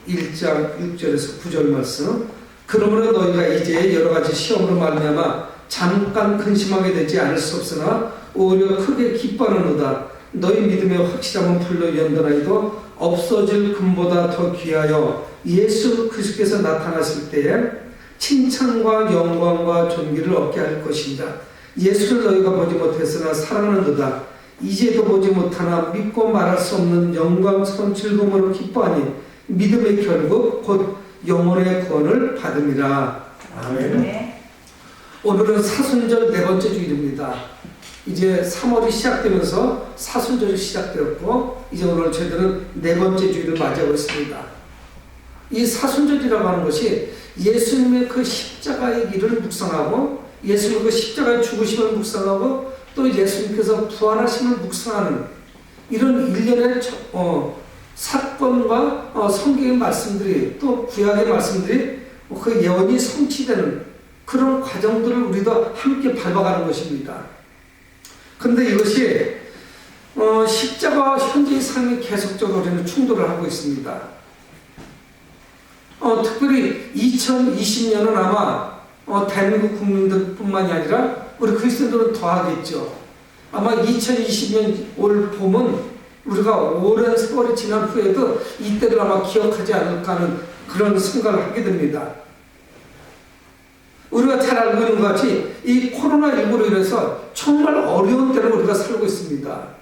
1장 6절에서 9절 말씀. 그러므로 너희가 이제 여러 가지 시험으로 말미암아 잠깐 근심하게 되지 않을 수 없으나 오히려 크게 기뻐하노다. 너희 믿음의 확실함은 불로 연단하여도 없어질 금보다 더 귀하여 예수 그리스도께서 나타나실 때에 칭찬과 영광과 존귀를 얻게 할 것입니다. 예수를 너희가 보지 못했으나 사랑하는도다. 이제도 보지 못하나 믿고 말할 수 없는 영광스러운 즐거움으로 기뻐하니 믿음의 결국 곧 영혼의 구원을 받음이라. 아멘. 오늘은 사순절 네 번째 주일입니다. 이제 3월이 시작되면서 사순절이 시작되었고 이제 오늘 저희들은 네 번째 주일을 맞이하고 있습니다. 이 사순절이라고 하는 것이 예수님의 그 십자가의 길을 묵상하고 예수님의 그 십자가의 죽으심을 묵상하고 또 예수님께서 부활하심을 묵상하는 이런 일련의 사건과 성경의 말씀들이 또 구약의 말씀들이 그 예언이 성취되는 그런 과정들을 우리도 함께 밟아가는 것입니다. 그런데 이것이 십자가와 현재의 삶이 계속적으로 우리는 충돌을 하고 있습니다. 특별히 2020년은 아마 대한민국 국민들뿐만이 아니라 우리 그리스도인들은 더하겠죠. 아마 2020년 올 봄은 우리가 오랜 세월이 지난 후에도 이때를 아마 기억하지 않을까 하는 그런 생각을 하게 됩니다. 우리가 잘 알고 있는 것 같이 이 코로나19로 인해서 정말 어려운 때를 우리가 살고 있습니다.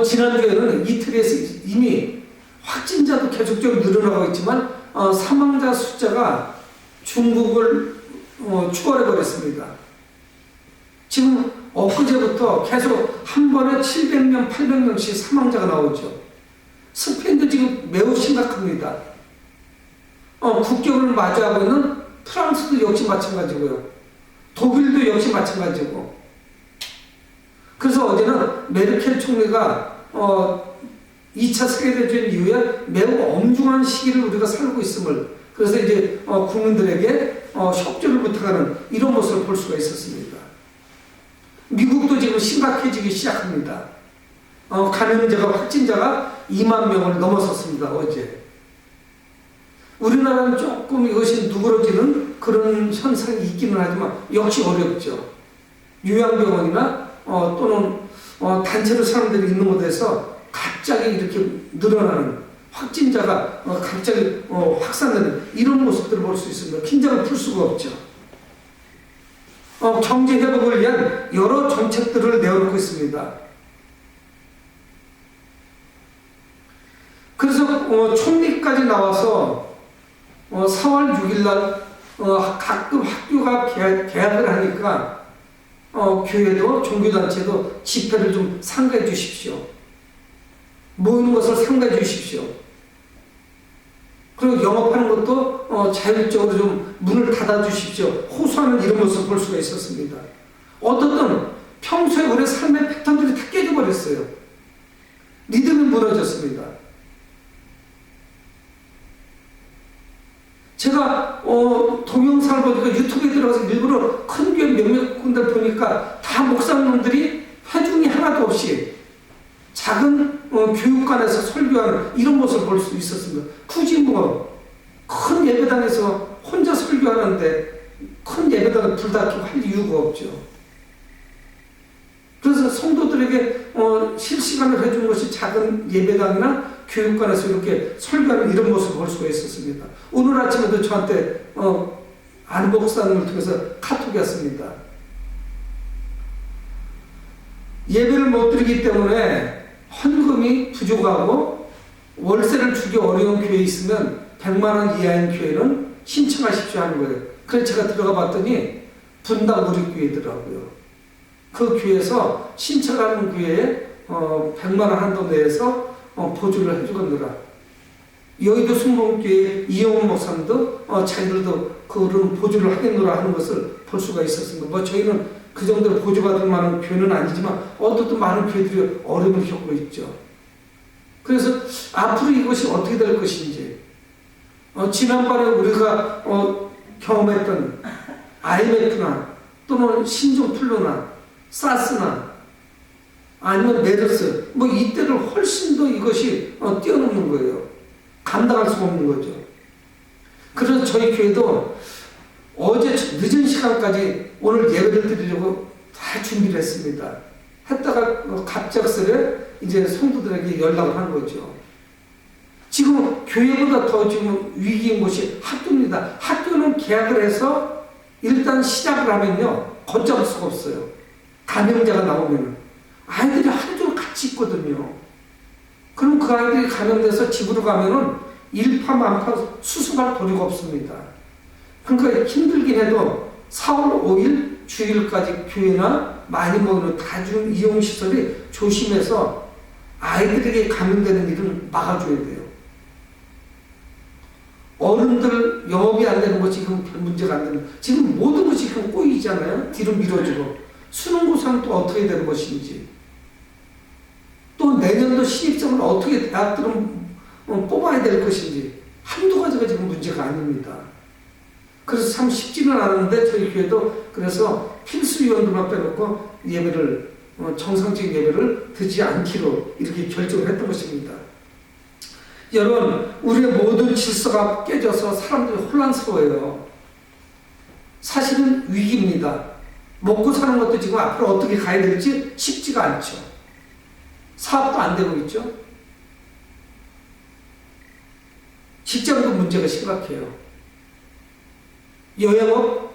지난주에는 이태리에서 이미 확진자도 계속적으로 늘어나고 있지만 사망자 숫자가 중국을 추월해버렸습니다. 지금 엊그제부터 계속 한 번에 700명, 800명씩 사망자가 나오죠. 스페인도 지금 매우 심각합니다. 국경을 맞이하고 있는 프랑스도 역시 마찬가지고요. 독일도 역시 마찬가지고. 그래서 어제는 메르켈 총리가 2차 세계대전 이후에 매우 엄중한 시기를 우리가 살고 있음을 그래서 이제 국민들에게 협조를 부탁하는 이런 모습을 볼 수가 있었습니다. 미국도 지금 심각해지기 시작합니다. 감염자가 확진자가 2만 명을 넘어섰습니다. 어제. 우리나라는 조금 이것이 누그러지는 그런 현상이 있기는 하지만 역시 어렵죠. 요양병원이나 또는 단체로 사람들이 있는 곳에서 갑자기 이렇게 늘어나는 확진자가 갑자기 확산되는 이런 모습들을 볼 수 있습니다. 긴장을 풀 수가 없죠. 경제 회복을 위한 여러 정책들을 내어놓고 있습니다. 그래서 총리까지 나와서 4월 6일날 가끔 학교가 개학을 하니까 교회도 종교단체도 집회를 좀 삼가해 주십시오. 모이는 것을 삼가해 주십시오. 그리고 영업하는 것도 자율적으로 좀 문을 닫아 주십시오. 호소하는 이런 모습을 볼 수가 있었습니다. 어떤 평소에 우리의 삶의 패턴들이 다 깨져버렸어요. 리듬이 무너졌습니다. 제가 동영상을 보니까 유튜브에 들어가서 일부러 큰 교회 몇몇 군데 보니까 다 목사님들이 회중이 하나도 없이 작은 교육관에서 설교하는 이런 모습을 볼 수 있었습니다. 굳이 큰 예배당에서 혼자 설교하는데 큰 예배당을 불닫히고 할 이유가 없죠. 그래서 성도들에게 실시간을 해주는 것이 작은 예배당이나 교육관에서 이렇게 설교하는 이런 모습을 볼 수가 있었습니다. 오늘 아침에도 저한테 안 목사님을 통해서 카톡이 왔습니다. 예배를 못 드리기 때문에 헌금이 부족하고 월세를 주기 어려운 교회에 있으면 100만 원 이하인 교회는 신청하십시오 하는 거예요. 그래서 제가 들어가 봤더니 분당 우리교회더라고요. 그 교회에서 신청하는 교회에 100만 원 한도 내에서 보조를 해주겠노라. 여의도 순복음교회 이영훈 목사님도 자기들도 그런 보조를 하겠노라 하는 것을 볼 수가 있었습니다. 저희는 그 정도로 보조받을 만한 교회는 아니지만 어떤 많은 교회들이 어려움을 겪고 있죠. 그래서 앞으로 이것이 어떻게 될 것인지 지난번에 우리가 경험했던 IMF나 또는 신종플루나 사스나 아니면 메르스, 뭐 이때를 훨씬 더 이것이 뛰어넘는 거예요. 감당할 수가 없는 거죠. 그래서 저희 교회도 어제 늦은 시간까지 오늘 예배를 드리려고 다 준비를 했습니다. 했다가 갑작스레 이제 성도들에게 연락을 한 거죠. 지금 교회보다 더 지금 위기인 곳이 학교입니다. 학교는 계약을 해서 일단 시작을 하면요, 걷잡을 수가 없어요. 감염자가 나오면 아이들이 하루 종일 같이 있거든요. 그럼 그 아이들이 감염돼서 집으로 가면은 일파만파 수습할 도리가 없습니다. 그러니까 힘들긴 해도 4월 5일 주일까지 교회나 많이 모이는 다중 이용시설이 조심해서 아이들에게 감염되는 일을 막아줘야 돼요. 어른들 영업이 안 되는 것이 지금 별 문제가 안 되는, 지금 모든 것이 지금 꼬이잖아요. 뒤로 밀어지고. 수능고사는 또 어떻게 되는 것인지, 또 내년도 신입생을 어떻게 대학들은 뽑아야 될 것인지, 한두 가지가 지금 문제가 아닙니다. 그래서 참 쉽지는 않은데 저희 교회도 그래서 필수위원들만 빼놓고 예배를, 정상적인 예배를 드리지 않기로 이렇게 결정을 했던 것입니다. 여러분, 우리의 모든 질서가 깨져서 사람들이 혼란스러워요. 사실은 위기입니다. 먹고 사는 것도 지금 앞으로 어떻게 가야 될지 쉽지가 않죠. 사업도 안 되고 있죠. 직장도 문제가 심각해요. 여행업,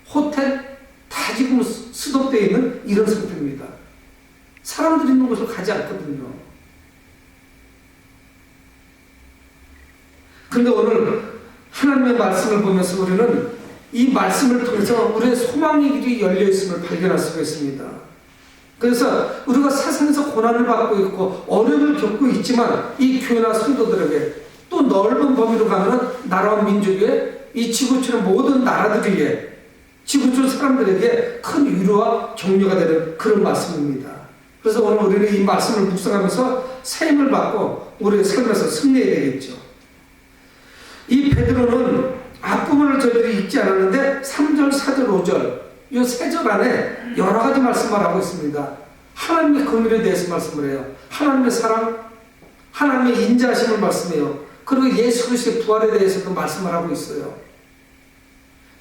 호텔 다 지금 스톱되어 있는 이런 상태입니다. 사람들이 있는 곳을 가지 않거든요. 그런데 오늘 하나님의 말씀을 보면서 우리는 이 말씀을 통해서 우리의 소망의 길이 열려 있음을 발견할 수가 있습니다. 그래서 우리가 세상에서 고난을 받고 있고 어려움을 겪고 있지만 이 교회나 성도들에게 또 넓은 범위로 가면 나라와 민족 위에 이 지구촌의 모든 나라들 위에 지구촌 사람들에게 큰 위로와 격려가 되는 그런 말씀입니다. 그래서 오늘 우리는 이 말씀을 묵상하면서 새 힘을 받고 우리의 삶에서 승리해야 되겠죠. 이 베드로는 앞부분을 저희들이 읽지 않았는데 3절, 4절, 5절 이 세 절 안에 여러 가지 말씀을 하고 있습니다. 하나님의 긍휼에 대해서 말씀을 해요. 하나님의 사랑, 하나님의 인자하심을 말씀해요. 그리고 예수 그리스도의 부활에 대해서도 말씀을 하고 있어요.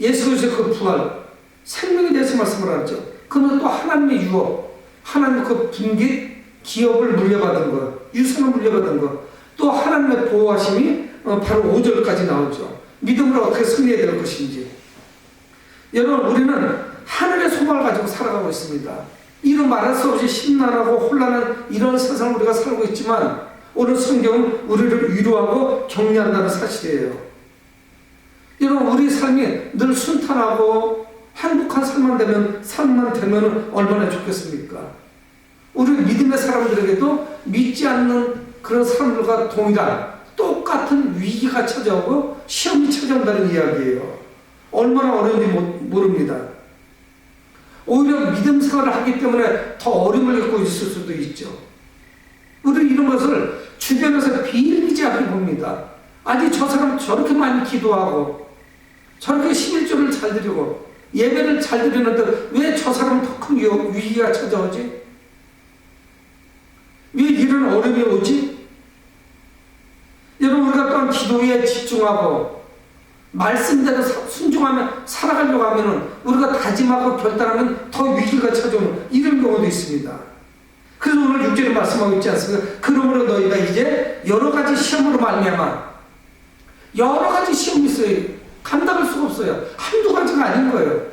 예수 그리스도의 그 부활, 생명에 대해서 말씀을 하죠. 그러면 또 하나님의 유업, 하나님의 그 분깃, 기업을 물려받은 것, 유산을 물려받은 것, 또 하나님의 보호하심이 바로 5절까지 나오죠. 믿음으로 어떻게 승리해야 될 것인지. 여러분, 우리는 하늘의 소망을 가지고 살아가고 있습니다. 이런 말할 수 없이 심란하고 혼란한 이런 세상을 우리가 살고 있지만 오늘 성경은 우리를 위로하고 격려한다는 사실이에요. 여러분, 우리 삶이 늘 순탄하고 행복한 삶만 되면 얼마나 좋겠습니까? 우리 믿음의 사람들에게도 믿지 않는 그런 사람들과 동일한 똑같은 위기가 찾아오고 시험이 찾아온다는 이야기예요. 얼마나 어려운지 모릅니다. 오히려 믿음 생활을 하기 때문에 더 어려움을 겪고 있을 수도 있죠. 우리 이런 것을 주변에서 비일비재하게 봅니다. 아니, 저 사람 저렇게 많이 기도하고 저렇게 11조를 잘 드리고 예배를 잘 드리는데 왜 저 사람은 더 큰 위기가 찾아오지? 왜 이런 어려움이 오지? 여러분, 우리가 또한 기도에 집중하고 말씀대로 순종하며 살아가려고 하면 우리가 다짐하고 결단하면 더 위기가 찾아오는 이런 경우도 있습니다. 그래서 오늘 6절에 말씀하고 있지 않습니까? 그러므로 너희가 이제 여러 가지 시험으로 말미암아, 여러 가지 시험이 있어요. 감당할 수가 없어요. 한두 가지가 아닌 거예요.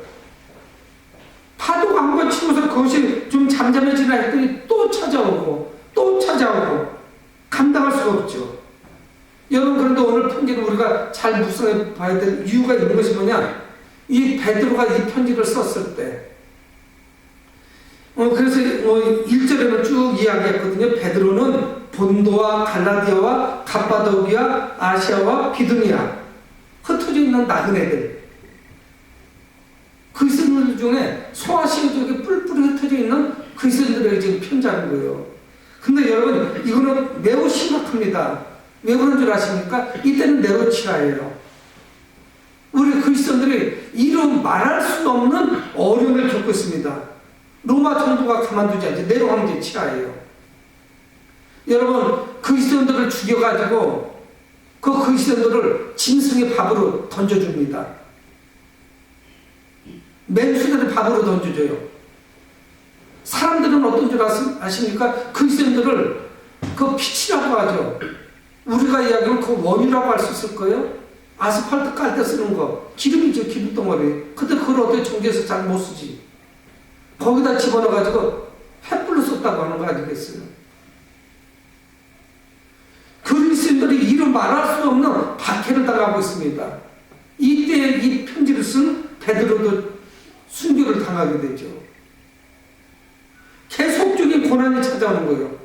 파도가 한 번 치고서 그것이 좀 잠잠해지나 했더니 또 찾아오고 또 찾아오고 감당할 수가 없죠. 여러분, 그런데 오늘 편지를 우리가 잘 묵상해 봐야 될 이유가 있는 것이 뭐냐? 이 베드로가 이 편지를 썼을 때 그래서 1절에는 쭉 이야기했거든요. 베드로는 본도와 갈라디아와 갑바도기아, 아시아와 비두니아 흩어져 있는 나그네들, 그리스도인들 중에 소아시아 지역에 뿔뿔이 흩어져 있는 그리스도인들에게 지금 편지하는 거예요. 근데 여러분, 이거는 매우 심각합니다. 왜 그런 줄 아십니까? 이때는 네로치라예요. 우리 그리스도인들이 이루 말할 수 없는 어려움을 겪고 있습니다. 로마 정부가 가만두지 않죠. 네로 황제 치하예요. 여러분, 그리스도인들을 죽여가지고 그 그리스도인들을 짐승의 밥으로 던져줍니다. 맨수들을 밥으로 던져줘요. 사람들은 어떤 줄 아십니까? 그리스도인들을 그 빛이라고 하죠. 우리가 이야기하면 그 원이라고 할 수 있을 거예요. 아스팔트 깔 때 쓰는 거, 기름이죠, 기름덩어리. 근데 그걸 어떻게 종교에서 잘 못 쓰지? 거기다 집어넣어가지고 횃불로 썼다고 하는 거 아니겠어요? 그리스도인들이 이루 말할 수 없는 박해를 당하고 있습니다. 이때 이 편지를 쓴 베드로도 순교를 당하게 되죠. 계속적인 고난이 찾아오는 거예요.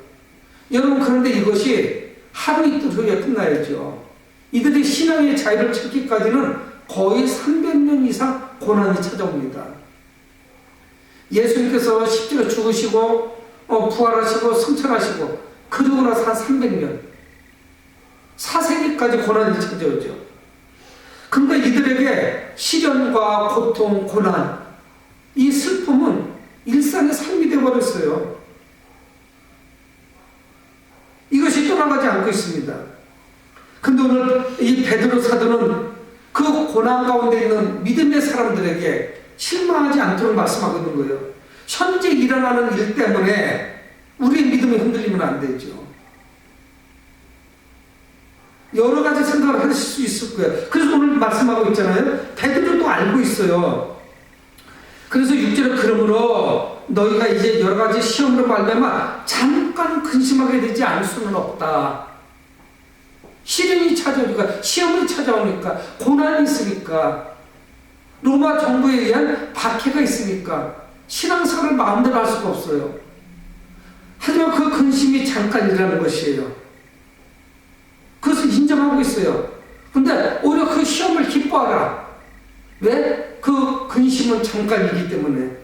여러분, 그런데 이것이 하루 이틀 후에 끝나야죠. 이들이 신앙의 자유를 찾기까지는 거의 300년 이상 고난이 찾아옵니다. 예수님께서 십자가 죽으시고 부활하시고 승천하시고 그러고 나서 한 300년 4세기까지 고난이 찾아오죠. 그러니까 이들에게 시련과 고통, 고난, 이 슬픔은 일상의 삶이 되어버렸어요. 이것이 떠나가지 않고 있습니다. 근데 오늘 이 베드로 사도는 그 고난 가운데 있는 믿음의 사람들에게 실망하지 않도록 말씀하고 있는 거예요. 현재 일어나는 일 때문에 우리의 믿음이 흔들리면 안 되죠. 여러 가지 생각을 하실 수 있을 거예요. 그래서 오늘 말씀하고 있잖아요. 베드로도 알고 있어요. 그래서 6절에 그러므로 너희가 이제 여러 가지 시험으로 말미암아 잠깐 근심하게 되지 않을 수는 없다. 시련이 찾아오니까, 시험이 찾아오니까, 고난이 있으니까, 로마 정부에 의한 박해가 있으니까 신앙생활을 마음대로 할 수가 없어요. 하지만 그 근심이 잠깐이라는 것이에요. 그것을 인정하고 있어요. 근데 오히려 그 시험을 기뻐하라. 왜? 그 근심은 잠깐이기 때문에.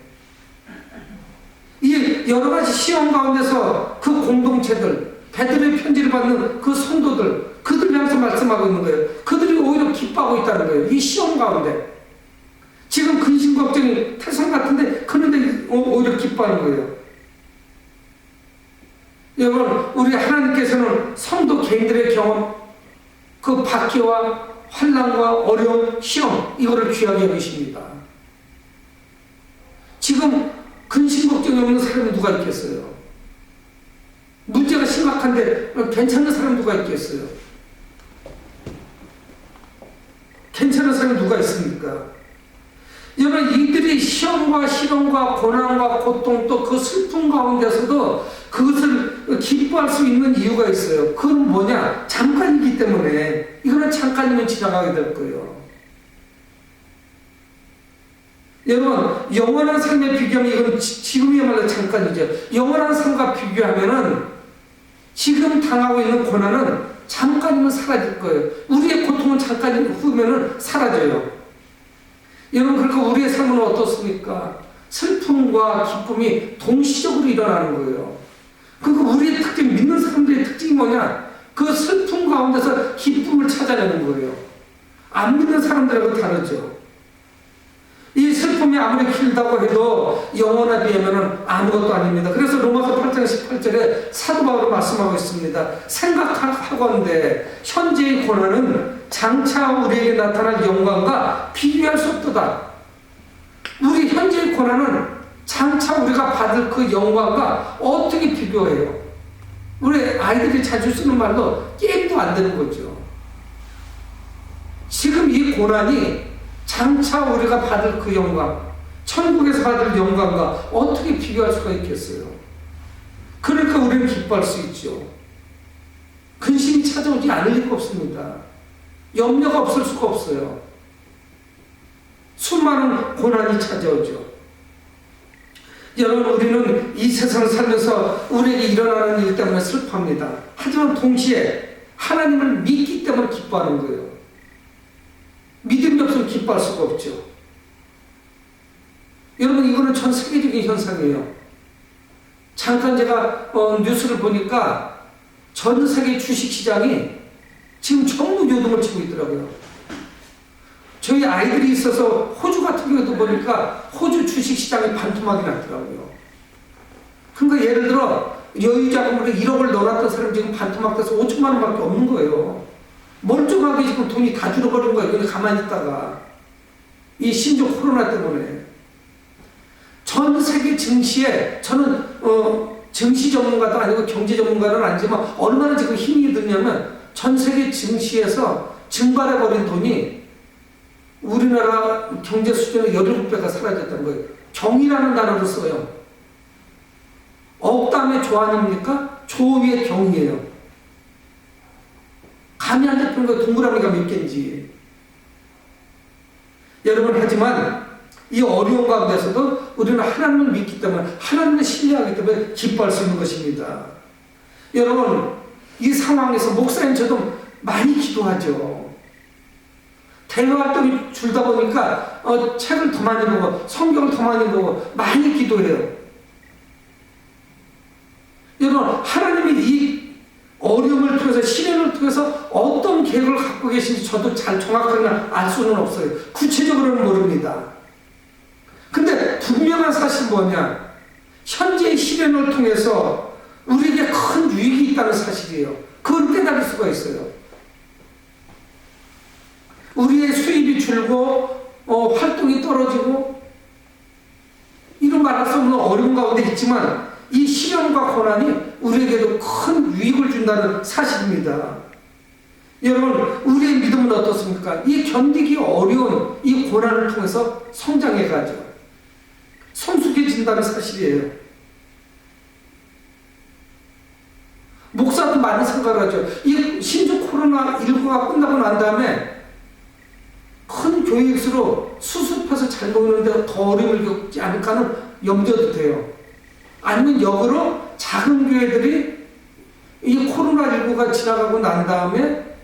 이 여러 가지 시험 가운데서 그 공동체들, 베드로의 편지를 받는 그 성도들, 그들 향해서 말씀하고 있는 거예요. 그들이 오히려 기뻐하고 있다는 거예요. 이 시험 가운데. 지금 근심 걱정이 태산 같은데, 그런데 오히려 기뻐하는 거예요. 여러분, 우리 하나님께서는 성도 개인들의 경험, 그 박해와 환난과 어려움, 시험, 이거를 귀하게 여기십니다. 지금 근심 걱정이 없는 사람이 누가 있겠어요? 문제가 심각한데 괜찮은 사람 누가 있겠어요? 괜찮은 사람이 누가 있습니까? 여러분, 이들이 시험과 시련과 고난과 고통 또 그 슬픔 가운데서도 그것을 기뻐할 수 있는 이유가 있어요. 그건 뭐냐? 잠깐이기 때문에. 이거는 잠깐이면 지나가게 될 거예요. 여러분, 영원한 삶에 비교하면 이건 지금이야말로 잠깐이죠. 영원한 삶과 비교하면은 지금 당하고 있는 고난은 잠깐이면 사라질 거예요. 우리의 고통은 잠깐 후면은 사라져요. 여러분, 그러니까 우리의 삶은 어떻습니까? 슬픔과 기쁨이 동시적으로 일어나는 거예요. 그러니까 우리의 특징, 믿는 사람들의 특징이 뭐냐? 그 슬픔 가운데서 기쁨을 찾아내는 거예요. 안 믿는 사람들하고 다르죠. 이 슬픔이 아무리 길다고 해도 영원에 비하면 아무것도 아닙니다. 그래서 로마서 8장 18절에 사도 바울이 말씀하고 있습니다. 생각하건대 현재의 고난은 장차 우리에게 나타날 영광과 비교할 수 없도다. 우리 현재의 고난은 장차 우리가 받을 그 영광과 어떻게 비교해요? 우리 아이들이 자주 쓰는 말로 게임도 안 되는 거죠. 지금 이 고난이 장차 우리가 받을 그 영광, 천국에서 받을 영광과 어떻게 비교할 수가 있겠어요? 그러니까 우리는 기뻐할 수 있죠. 근심이 찾아오지 않을 리가 없습니다. 염려가 없을 수가 없어요. 수많은 고난이 찾아오죠. 여러분, 우리는 이 세상을 살면서 우리에게 일어나는 일 때문에 슬퍼합니다. 하지만 동시에 하나님을 믿기 때문에 기뻐하는 거예요. 믿음이 없으면 기뻐할 수가 없죠. 여러분, 이거는 전 세계적인 현상이에요. 잠깐 제가 뉴스를 보니까 전 세계 주식시장이 지금 전부 요동을 치고 있더라고요. 저희 아이들이 있어서 호주 같은 경우도 보니까 호주 주식시장이 반토막이 났더라고요. 그러니까 예를 들어 여유자금으로 1억을 넣어놨던 사람이 지금 반토막 돼서 5천만 원밖에 없는 거예요. 멀쩡하게 지금 돈이 다 줄어버린 거예요. 그냥 가만히 있다가. 이 심지어 코로나 때문에. 전 세계 증시에 저는 증시 전문가도 아니고 경제 전문가는 아니지만 얼마나 지금 힘이 드냐면 전 세계 증시에서 증발해버린 돈이 우리나라 경제 수준의 17배가 사라졌다는 거예요. 경이라는 단어를 써요. 억 다음에 조 아닙니까? 조 위에 경이에요. 감이 안 잡히는 거예요. 동그라미가 몇 개인지. 여러분, 하지만 이 어려운 가운데서도 우리는 하나님을 믿기 때문에, 하나님을 신뢰하기 때문에 기뻐할 수 있는 것입니다. 여러분, 이 상황에서 목사님 저도 많이 기도하죠. 대외 활동이 줄다 보니까 책을 더 많이 보고 성경을 더 많이 보고 많이 기도해요. 여러분, 하나님이 이 어려움을 통해서, 시련을 통해서 어떤 계획을 갖고 계신지 저도 잘 정확하게 알 수는 없어요. 구체적으로는 모릅니다. 근데 분명한 사실은 뭐냐? 현재의 시련을 통해서 우리에게 큰 유익이 있다는 사실이에요. 그걸 깨달을 수가 있어요. 우리의 수입이 줄고 활동이 떨어지고 이런 말할 수 없는 어려운 가운데 있지만 이 시련과 고난이 우리에게도 큰 유익을 준다는 사실입니다. 여러분, 우리의 믿음은 어떻습니까? 이 견디기 어려운 이 고난을 통해서 성장해가죠. 성숙해진다는 사실이에요. 목사도 많이 생각을 하죠. 이 신종 코로나19가 끝나고 난 다음에 큰 교육수로 수습해서 잘 먹는데 더 어려움을 겪지 않을까 하는 염려도 돼요. 아니면 역으로 작은 교회들이 이 코로나19가 지나가고 난 다음에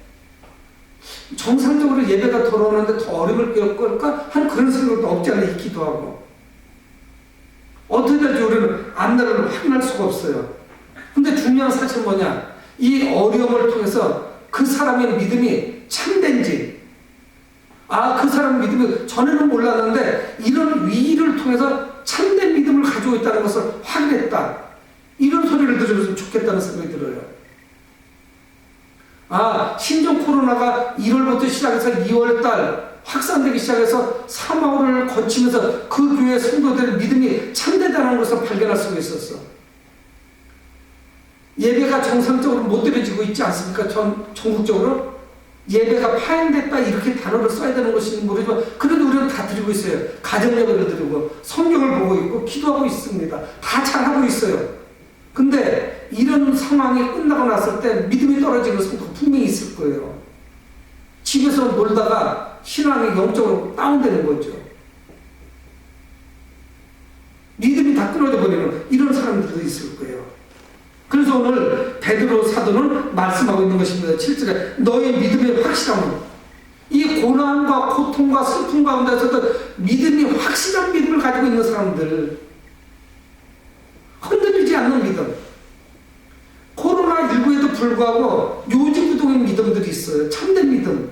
정상적으로 예배가 돌아오는데 더 어려움을 겪을까 하는 그런 생각도 없지 않아 있기도 하고. 어떻게 될지 우리는 앞날을 확인할 수가 없어요. 근데 중요한 사실은 뭐냐? 이 어려움을 통해서 그 사람의 믿음이 참된지, 그 사람 믿음이 전에는 몰랐는데 이런 위기를 통해서 참된 믿음을 가지고 있다는 것을 확인했다. 이런 소리를 들으면 좋겠다는 생각이 들어요. 신종 코로나가 1월부터 시작해서 2월달 확산되기 시작해서 3월을 거치면서 그 교회 성도들의 믿음이 참되다는 것을 발견할 수가 있었어. 예배가 정상적으로 못 드려지고 있지 않습니까? 전국적으로? 예배가 파행됐다 이렇게 단어를 써야 되는 것인지 모르지만 그래도 우리는 다 드리고 있어요. 가정 예배를 드리고 성경을 보고 있고 기도하고 있습니다. 다 잘하고 있어요. 근데 이런 상황이 끝나고 났을 때 믿음이 떨어지는 성도가 분명히 있을 거예요. 집에서 놀다가 신앙이 영적으로 다운되는 거죠. 믿음이 다 끊어져 버리는 이런 사람들도 있을 거예요. 그래서 오늘 베드로 사도는 말씀하고 있는 것입니다. 7절에 너의 믿음의 확실함은, 이 고난과 고통과 슬픔 가운데서도 믿음이 확실한 믿음을 가지고 있는 사람들, 흔들리지 않는 믿음. 코로나19에도 불구하고 요지부동의 믿음들이 있어요. 참된 믿음.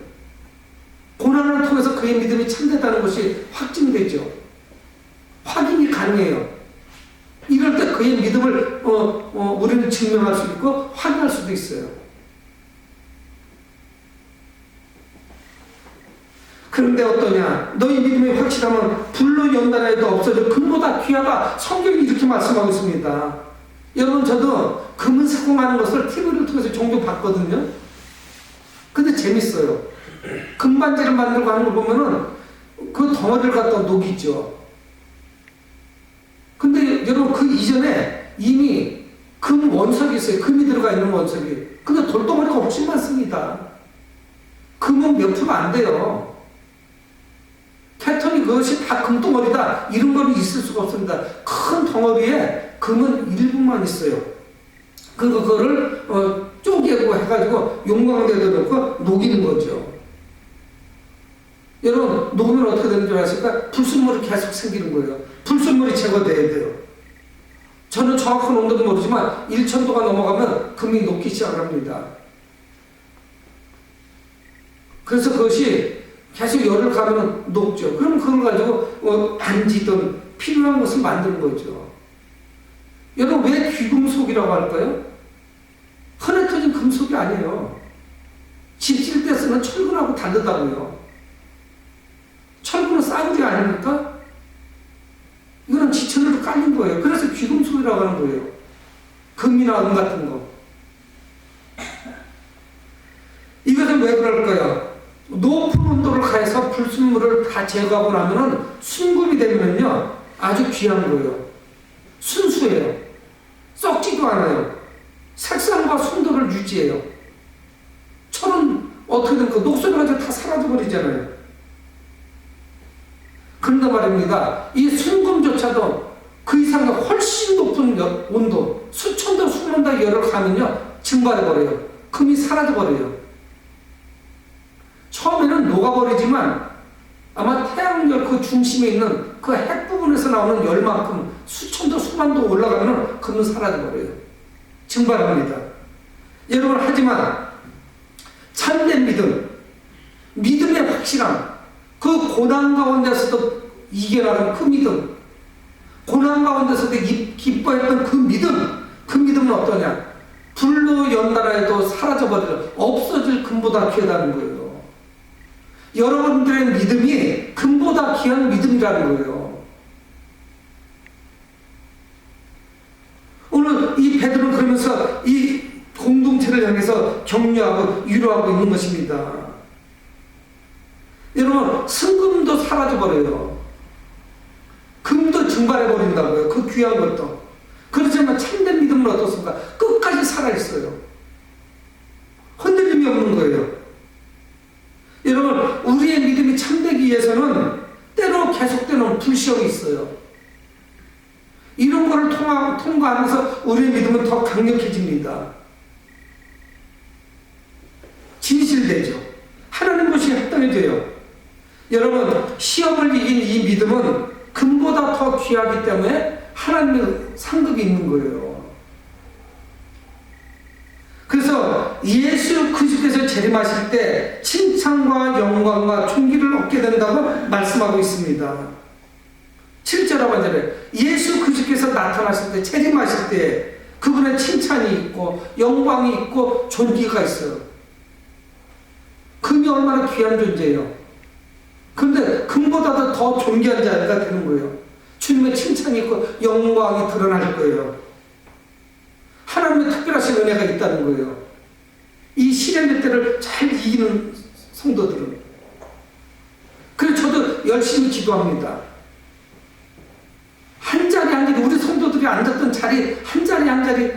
고난을 통해서 그의 믿음이 참되다는 것이 확증되죠. 확인이 가능해요. 이럴 때 그의 믿음을 우리는 증명할 수 있고 확인할 수도 있어요. 그런데 어떠냐? 너희 믿음이 확실하면 불로 연단하 해도 없어져 금보다 귀하다. 성경이 이렇게 말씀하고 있습니다. 여러분, 저도 금은 세공하는 것을 TV를 통해서 종종 봤거든요. 근데 재밌어요. 금반지를 만들고 하는 걸 보면은 그 덩어리를 갖다 녹이죠. 근데 여러분, 그 이전에 이미 금 원석이 있어요. 금이 들어가 있는 원석이. 근데 돌덩어리가 훨씬 많습니다. 금은 몇 프로 안 돼요. 패턴이 그것이 다 금덩어리다 이런 건 있을 수가 없습니다. 큰 덩어리에 금은 일부만 있어요. 그거를 쪼개고 해가지고 용광대에다 넣고 녹이는 거죠. 여러분, 녹으면 어떻게 되는 줄 아십니까? 불순물이 계속 생기는 거예요. 불순물이 제거돼야 돼요. 저는 정확한 온도도 모르지만 1000도가 넘어가면 금이 녹기 시작합니다. 그래서 그것이 계속 열을 가면 녹죠. 그럼 그걸 가지고 반지든 필요한 것을 만드는 거죠. 여러분, 왜 금속이라고 할까요? 흔해 터진 금속이 아니에요. 집 질 때 쓰는 철근하고 다르다고요. 철근은 싸구려 아닙니까? 이거는 지천으로 깔린 거예요. 그래서 귀금속이라고 하는 거예요. 금이나 은 같은 거. 이것은 왜 그럴까요? 높은 온도를 가해서 불순물을 다 제거하고 나면은 순금이 되면은요, 아주 귀한 거예요. 순수해요. 썩지도 않아요. 색상과 순도를 유지해요. 철은 어떻게든 그 녹슬 가지고 다 사라져 버리잖아요. 그런데 말입니다. 이 순금조차도 그 이상의 훨씬 높은 온도, 수천도 수만도 열을 가면요, 증발해 버려요. 금이 사라져 버려요. 처음에는 녹아버리지만 아마 태양열 그 중심에 있는 그 핵 부분에서 나오는 열만큼 수천도 수만도 올라가면 금은 사라져버려요. 증발합니다. 여러분, 하지만 참된 믿음, 믿음의 확실함, 그 고난 가운데서도 이겨나가는 그 믿음, 고난 가운데서도 기뻐했던 그 믿음은 어떠냐? 불로 연달아 해도 사라져버려 없어질 금보다 귀하다는 거예요. 여러분들의 믿음이 금보다 귀한 믿음이라는 거예요. 오늘 이 베드로는 그러면서 이 공동체를 향해서 격려하고 위로하고 있는 것입니다. 여러분, 순금도 사라져버려요. 금도 증발해버린다고요. 그 귀한 것도. 그렇지만 참된 믿음은 어떻습니까? 끝까지 살아있어요. 흔들림이 없는 거예요. 여러분, 우리의 믿음이 참되기 위해서는 때로 계속되는 불시험이 있어요. 이런 거를 통과하면서 우리의 믿음은 더 강력해집니다. 진실되죠. 하나님 것이 합당해져요. 여러분, 시험을 이긴 이 믿음은 금보다 더 귀하기 때문에 하나님의 상급이 있는 거예요. 그래서 예수 그리스도께서 재림하실 때 칭찬과 영광과 존귀를 얻게 된다고 말씀하고 있습니다. 7절 하반절에 예수 그리스도께서 나타나실 때, 재림하실 때 그분의 칭찬이 있고 영광이 있고 존귀가 있어요. 금이 얼마나 귀한 존재예요. 그런데 금보다도 더 존귀한 자가 되는 거예요. 주님의 칭찬이 있고 영광이 드러날 거예요. 하나님의 특별하신 은혜가 있다는 거예요. 이 시련의 때를 잘 이기는 성도들은. 그래서 저도 열심히 기도합니다. 한 자리 한 자리, 우리 성도들이 앉았던 자리 한 자리 한 자리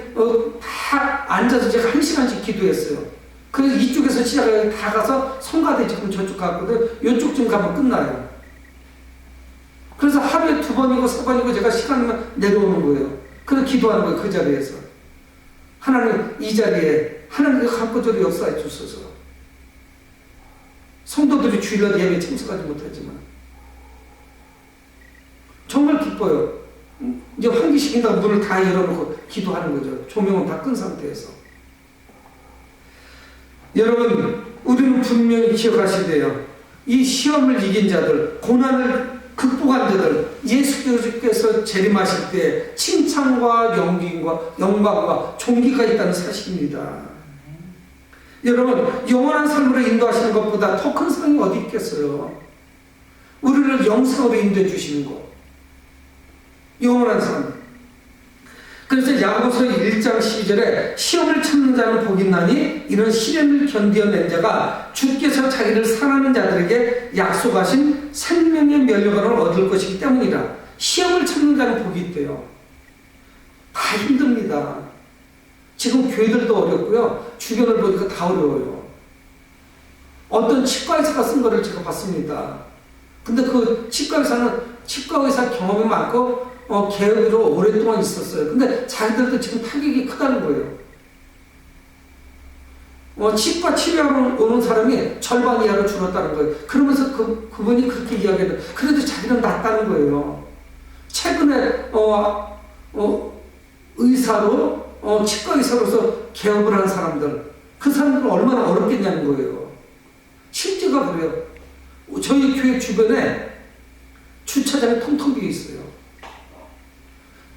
다 앉아서 제가 1시간씩 기도했어요. 그래서 이쪽에서 시작해서 다 가서 성가대 지금 저쪽 갔거든. 이쪽쯤 가면 끝나요. 그래서 하루에 2번이고 3번이고 제가 시간이면 내려오는 거예요. 그래서 기도하는 거예요. 그 자리에서. 하나님, 이 자리에 하나님의 감고절이 역사해 주소서. 성도들이 주일날 예배에 참석하지 못하지만 정말 기뻐요. 이제 환기시킨다고 문을 다 열어놓고 기도하는 거죠. 조명은 다 끈 상태에서. 여러분, 우리는 분명히 기억하시대요. 이 시험을 이긴 자들, 고난을 극복한 자들, 예수께서 재림하실 때 칭찬과 영광과 존귀가 있다는 사실입니다. 여러분, 영원한 삶으로 인도하시는 것보다 더 큰 상이 어디 있겠어요? 우리를 영생으로 인도해 주시는 것, 영원한 삶. 그래서 야고보서 1장 12절에 시험을 참는 자는 복이 있나니 이런 시련을 견디어낸 자가 주께서 자기를 사랑하는 자들에게 약속하신 생명의 면류관을 얻을 것이기 때문이라. 시험을 참는 자는 복이 있대요. 다 힘듭니다. 지금 교회들도 어렵고요. 주변을 보니까 다 어려워요. 어떤 치과의사가 쓴 거를 제가 봤습니다. 근데 그 치과의사 경험이 많고 개업으로 오랫동안 있었어요. 근데 자기들도 지금 타격이 크다는 거예요. 치과 치료하러 오는 사람이 절반 이하로 줄었다는 거예요. 그러면서 그분이 그렇게 이야기해요. 그래도 자기는 낫다는 거예요. 최근에 의사로 치과 의사로서 개업을 한 사람들, 그 사람들은 얼마나 어렵겠냐는 거예요. 실제가 그래요. 저희 교회 주변에 주차장이 텅텅 비어 있어요.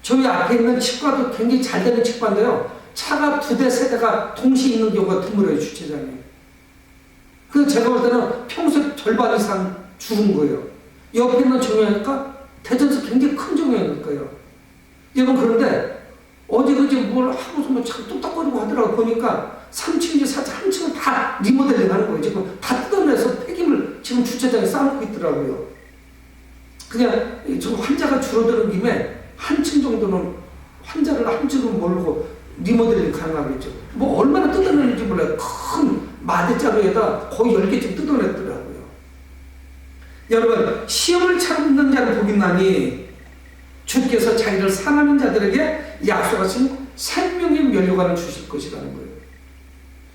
저희 앞에 있는 치과도 굉장히 잘 되는 치과인데요. 차가 2대, 3대가 동시에 있는 경우가 드물어요, 주차장에. 그래서 제가 볼 때는 평소 절반 이상 죽은 거예요. 옆에 있는 정형외과, 대전에서 굉장히 큰 정형외과예요. 여러분, 그런데 어제 그제 뭘 하고서 뭐 참 뚝딱거리고 하더라고. 보니까 3층인지 4층, 한 층을 다 리모델링 하는 거예요. 지금 다 뜯어내서 폐기물 지금 주차장에 쌓아놓고 있더라고요. 그냥 저 환자가 줄어드는 김에 한 층 정도는 환자를 한 층으로 몰고 리모델링 가능하겠죠. 뭐 얼마나 뜯어내는지 몰라요. 큰 마대자루에다 거의 10개쯤 뜯어냈더라고요. 여러분, 시험을 참는 자를 복이 나니 주께서 자기를 사랑하는 자들에게 약속하신 생명의 면류관을 주실 것이라는 거예요.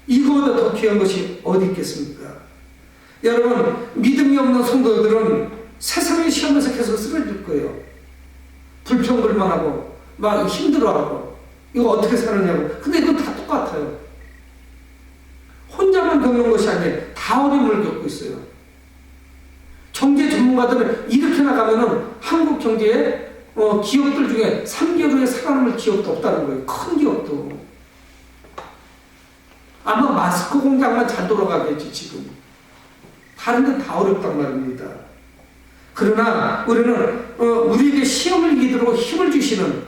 이거보다 더 귀한 것이 어디 있겠습니까? 여러분, 믿음이 없는 성도들은 세상의 시험에서 계속 쓰러질 거예요. 불평불만하고 막 힘들어하고 이거 어떻게 사느냐고. 근데 이건 다 똑같아요. 혼자만 겪는 것이 아니에요. 다 어려움을 겪고 있어요. 경제 전문가들은 이렇게 나가면은 한국 경제에 기업들 중에 3개월 후에 살아남을 기업도 없다는 거예요. 큰 기업도. 아마 마스크 공장만 잘 돌아가겠지 지금. 다른 데는 다 어렵단 말입니다. 그러나 우리는 우리에게 시험을 이기도록 힘을 주시는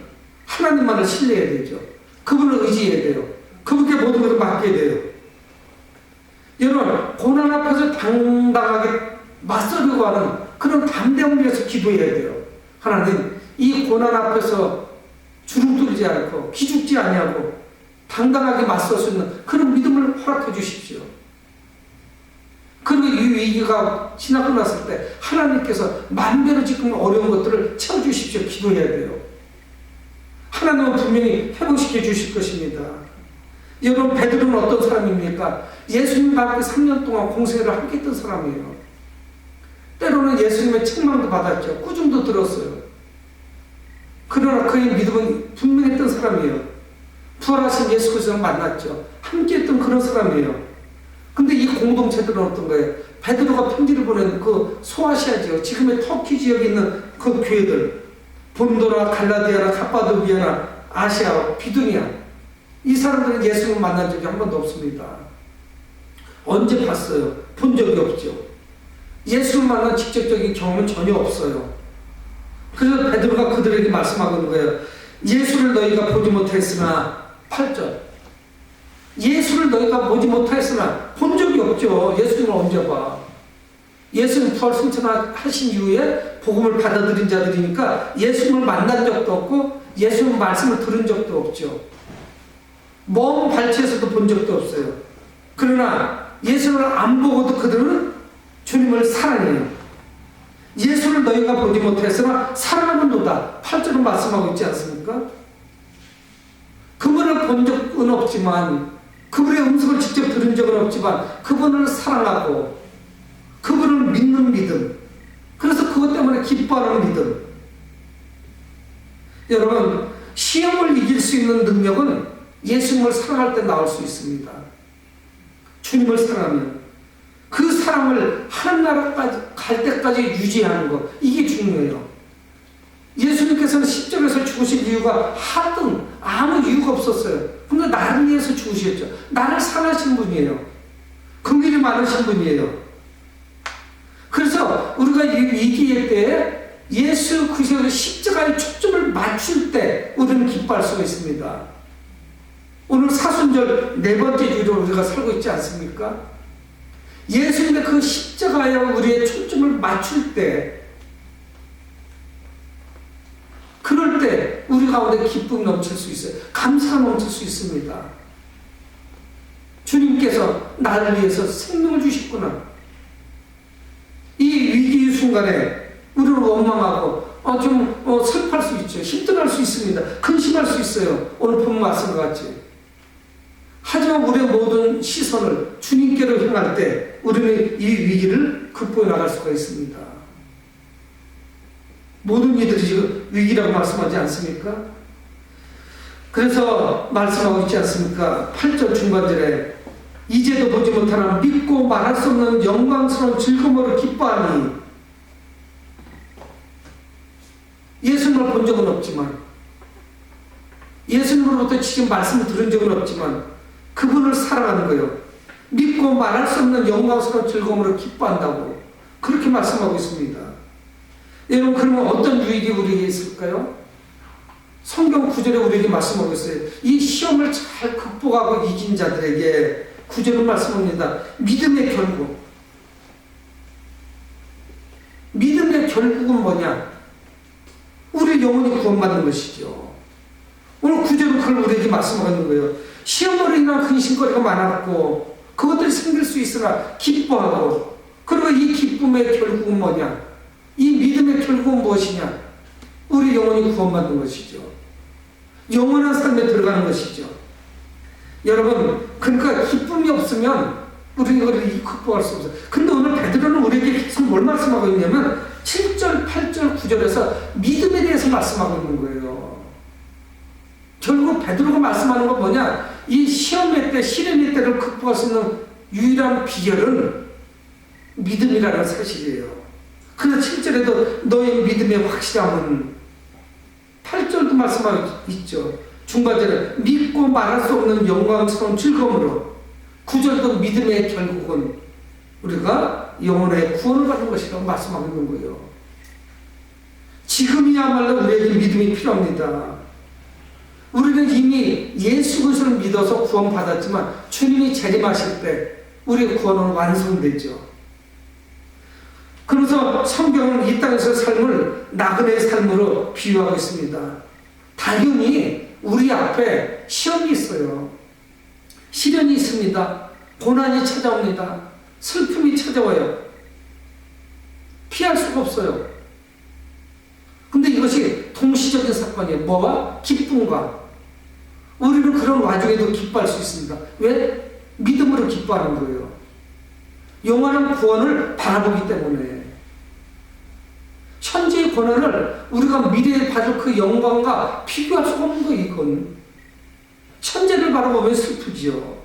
하나님만을 신뢰해야 되죠. 그분을 의지해야 돼요. 그분께 모든 것을 맡겨야 돼요. 여러분, 고난 앞에서 당당하게 맞서려고 하는 그런 담대함을 위해서 기도해야 돼요. 하나님, 이 고난 앞에서 주눅들지 않고 기죽지 아니하고 당당하게 맞설 수 있는 그런 믿음을 허락해 주십시오. 그리고 이 위기가 지나고 났을 때 하나님께서 만배로 지금 어려운 것들을 채워주십시오. 기도해야 돼요. 하나님은 분명히 회복시켜 주실 것입니다. 여러분, 베드로는 어떤 사람입니까? 예수님과 함께 3년 동안 공생애를 함께 했던 사람이에요. 때로는 예수님의 책망도 받았죠. 꾸중도 들었어요. 그러나 그의 믿음은 분명했던 사람이에요. 부활하신 예수 그리스도를 만났죠. 함께 했던 그런 사람이에요. 근데 이 공동체들은 어떤 거예요? 베드로가 편지를 보낸 그 소아시아 지역, 지금의 터키 지역에 있는 그 교회들, 본도나 갈라디아나 갑바도기아나 아시아, 비두니아, 이 사람들은 예수님을 만난 적이 한 번도 없습니다. 언제 봤어요? 본 적이 없죠. 예수를 만난 직접적인 경험은 전혀 없어요. 그래서 베드로가 그들에게 말씀하고 있는 거예요. 예수를 너희가 보지 못했으나 8절, 예수를 너희가 보지 못했으나, 본 적이 없죠. 예수님을 언제 봐. 예수님 부활 승천하신 이후에 복음을 받아들인 자들이니까 예수님을 만난 적도 없고 예수님 말씀을 들은 적도 없죠. 먼 발치에서도 본 적도 없어요. 그러나 예수를 안 보고도 그들은 주님을 사랑해요. 예수를 너희가 보지 못했으나 사랑하는도다. 8절은 말씀하고 있지 않습니까? 그분을 본 적은 없지만, 그분의 음성을 직접 들은 적은 없지만 그분을 사랑하고 그분을 믿는 믿음, 그래서 그것 때문에 기뻐하는 믿음. 여러분, 시험을 이길 수 있는 능력은 예수님을 사랑할 때 나올 수 있습니다. 주님을 사랑하면 그 사랑을 하늘나라까지 갈 때까지 유지하는 것, 이게 중요해요. 예수님께서는 십자가에서 죽으신 이유가 하등 아무 이유가 없었어요. 근데 나를 위해서 죽으셨죠. 나를 사랑하신 분이에요. 긍휼이 많으신 분이에요. 그래서 우리가 이 위기의 때에 예수 그리스도의 십자가의 초점을 맞출 때 우리는 기뻐할 수가 있습니다. 오늘 사순절 4번째 주일로 우리가 살고 있지 않습니까? 예수님의 그 십자가에 우리의 초점을 맞출 때, 그럴 때 우리 가운데 기쁨이 넘칠 수 있어요. 감사가 넘칠 수 있습니다. 주님께서 나를 위해서 생명을 주셨구나. 이 위기의 순간에 우리를 원망하고 슬퍼할 수 있죠. 힘들어할 수 있습니다. 근심할 수 있어요. 오늘 본 말씀과 같이. 하지만 우리의 모든 시선을 주님께로 향할 때 우리는 이 위기를 극복해 나갈 수가 있습니다. 모든 이들이 지금 위기라고 말씀하지 않습니까? 그래서 말씀하고 있지 않습니까? 8절 중반절에 이제도 보지 못하나 믿고 말할 수 없는 영광스러운 즐거움으로 기뻐하니, 예수님을 본 적은 없지만 예수님으로부터 지금 말씀을 들은 적은 없지만 그분을 사랑하는 거예요. 믿고 말할 수 없는 영광스러운 즐거움으로 기뻐한다고 그렇게 말씀하고 있습니다. 여러분, 그러면 어떤 유익이 우리에게 있을까요? 성경 구절에 우리에게 말씀하고 있어요. 이 시험을 잘 극복하고 이긴 자들에게 구절은 말씀합니다. 믿음의 결국. 믿음의 결국은 뭐냐? 우리 영혼이 구원받는 것이죠. 오늘 구절은 그걸 우리에게 말씀하는 거예요. 시험으로 인한 근심거리가 많았고 그것들이 생길 수 있으나 기뻐하고, 그리고 이 기쁨의 결국은 뭐냐? 이 믿음의 결국은 무엇이냐? 우리 영혼이 구원받는 것이죠. 영원한 삶에 들어가는 것이죠. 여러분, 그러니까 기쁨이 없으면 우리는 이걸 극복할 수 없어요. 근데 오늘 베드로는 우리에게 계속 뭘 말씀하고 있냐면 7절, 8절, 9절에서 믿음에 대해서 말씀하고 있는 거예요. 결국 베드로가 말씀하는 건 뭐냐? 이 시험의 때, 시련의 때를 극복할 수 있는 유일한 비결은 믿음이라는 사실이에요. 그래서 7절에도 너의 믿음의 확실함은, 8절도 말씀하고 있죠. 중간절에 믿고 말할 수 없는 영광스러운 즐거움으로, 9절도 믿음의 결국은 우리가 영혼의 구원을 받는 것이라고 말씀하고 있는 거예요. 지금이야말로 우리에게 믿음이 필요합니다. 우리는 이미 예수 그리스도를 믿어서 구원받았지만 주님이 재림하실 때 우리의 구원은 완성되죠. 그래서 성경은 이 땅에서 삶을 나그네의 삶으로 비유하고 있습니다. 당연히 우리 앞에 시험이 있어요. 시련이 있습니다. 고난이 찾아옵니다. 슬픔이 찾아와요. 피할 수가 없어요. 근데 이것이 동시적인 사건이에요. 뭐와? 기쁨과. 우리는 그런 와중에도 기뻐할 수 있습니다. 왜? 믿음으로 기뻐하는 거예요. 영원한 구원을 바라보기 때문에. 현재의 고난을 우리가 미래에 받을 그 영광과 비교할 수가 없는 거예요. 이건 현재를 바라보면 슬프지요.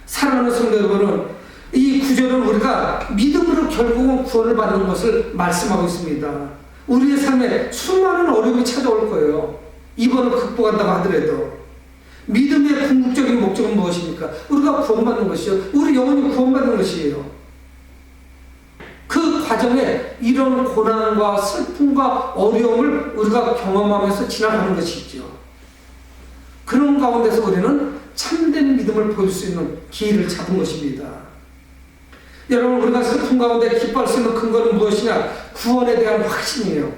사랑하는 성도 여러분은, 이 구절은 우리가 믿음으로 결국은 구원을 받는 것을 말씀하고 있습니다. 우리의 삶에 수많은 어려움이 찾아올 거예요. 이번을 극복한다고 하더라도 믿음의 궁극적인 목적은 무엇입니까? 우리가 구원받는 것이요. 우리 영혼이 구원받는 것이에요. 그 과정에 이런 고난과 슬픔과 어려움을 우리가 경험하면서 지나가는 것이죠. 그런 가운데서 우리는 참된 믿음을 보일 수 있는 기회를 잡은 것입니다. 여러분, 우리가 슬픔 가운데 기뻐할 수 있는 근거는 무엇이냐? 구원에 대한 확신이에요.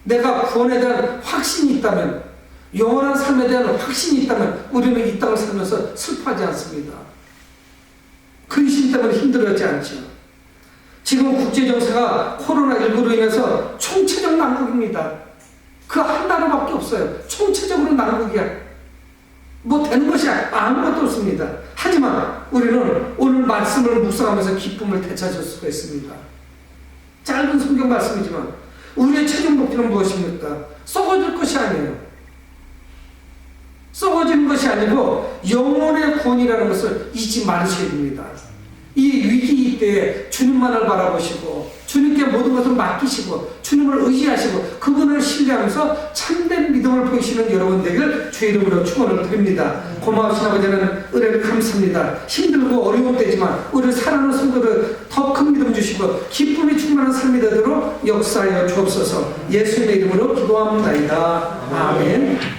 내가 구원에 대한 확신이 있다면, 영원한 삶에 대한 확신이 있다면 우리는 이 땅을 살면서 슬퍼하지 않습니다. 근심 때문에 힘들어하지 않죠. 지금 국제정세가 코로나19로 인해서 총체적 난국입니다. 그 한 나라밖에 없어요. 총체적으로 난국이야. 뭐 되는 것이 아무것도 없습니다. 하지만 우리는 오늘 말씀을 묵상하면서 기쁨을 되찾을 수가 있습니다. 짧은 성경 말씀이지만 우리의 최종 목표는 무엇입니까? 썩어질 것이 아니에요. 썩어지는 것이 아니고 영혼의 구원이라는 것을 잊지 말으셔야 됩니다. 이 위기 때에 주님만을 바라보시고 주님께 모든 것을 맡기시고 주님을 의지하시고 그분을 신뢰하면서 참된 믿음을 보이시는 여러분 되길 주의 이름으로 축원을 드립니다. 고마우신 아버지, 하나님 은혜를 감사합니다. 힘들고 어려운 때지만 우리 사랑하는 성도들 더 큰 믿음 주시고 기쁨이 충만한 삶이 되도록 역사하여 주옵소서. 예수님의 이름으로 기도합니다. 아멘.